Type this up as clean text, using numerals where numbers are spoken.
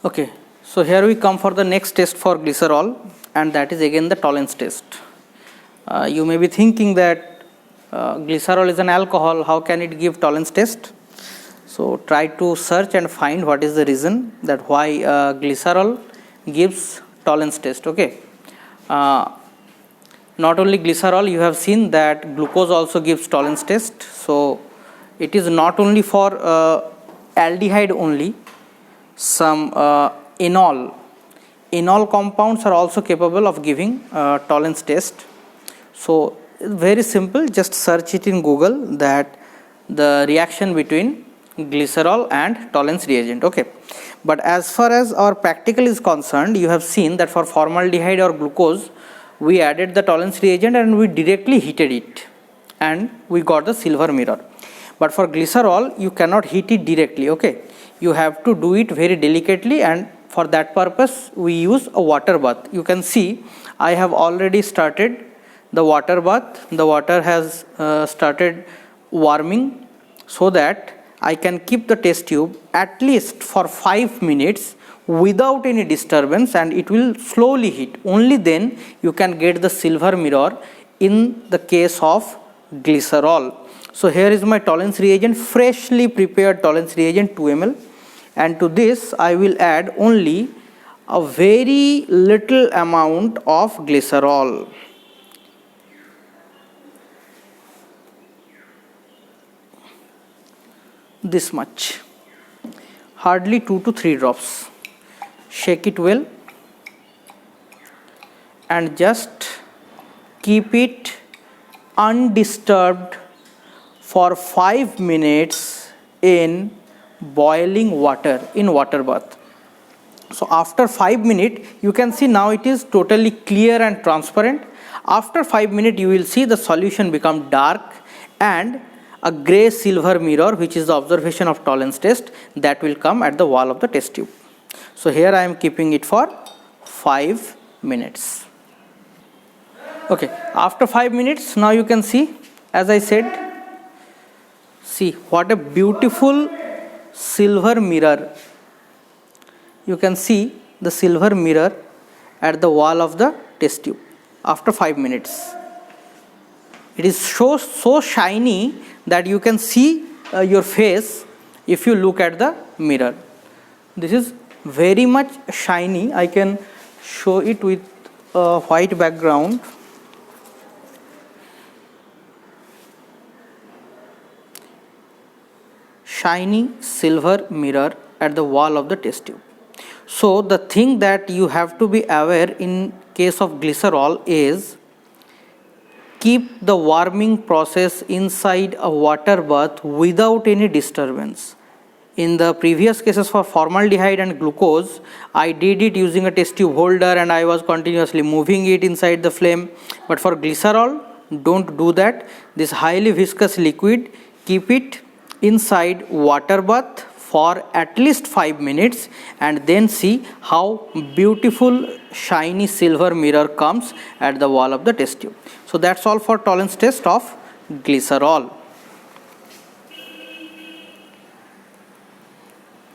Okay, so here we come for the next test for glycerol, and that is again the tolerance test. You may be thinking that glycerol is an alcohol, how can it give tolerance test? So try to search and find what is the reason that why glycerol gives tolerance test. Okay, not only glycerol, you have seen that glucose also gives tolerance test. So it is not only for aldehyde only. Some enol compounds are also capable of giving tolerance test. So very simple, just search it in Google, that the reaction between glycerol and tolerance reagent. Okay, but as far as our practical is concerned, you have seen that for formaldehyde or glucose, we added the tolerance reagent and we directly heated it and we got the silver mirror. But for glycerol, you cannot heat it directly. Okay, you have to do it very delicately, and for that purpose we use a water bath. You can see I have already started the water bath. The water has started warming, so that I can keep the test tube at least for 5 minutes without any disturbance, and it will slowly heat. Only then you can get the silver mirror in the case of glycerol. So here is my tolerance reagent, freshly prepared tolerance reagent, 2 ml. And to this I will add only a very little amount of glycerol. This much, hardly 2 to 3 drops. Shake it well and just keep it undisturbed for 5 minutes in boiling water, in water bath. So after 5 minutes, you can see now it is totally clear and transparent. After 5 minutes, you will see the solution become dark and a grey silver mirror, which is the observation of tolerance test, that will come at the wall of the test tube. So here I am keeping it for 5 minutes. Okay, after 5 minutes, now you can see, as I said, see what a beautiful silver mirror. You can see the silver mirror at the wall of the test tube after 5 minutes. It is so shiny that you can see your face if you look at the mirror. This is very much shiny. I can show it with a white background. Shiny silver mirror at the wall of the test tube. So the thing that you have to be aware in case of glycerol is, keep the warming process inside a water bath without any disturbance. In the previous cases for formaldehyde and glucose, I did it using a test tube holder and I was continuously moving it inside the flame. But for glycerol, don't do that. This highly viscous liquid, keep it inside water bath for at least 5 minutes and then see how beautiful shiny silver mirror comes at the wall of the test tube. So that's all for tolerance test of glycerol.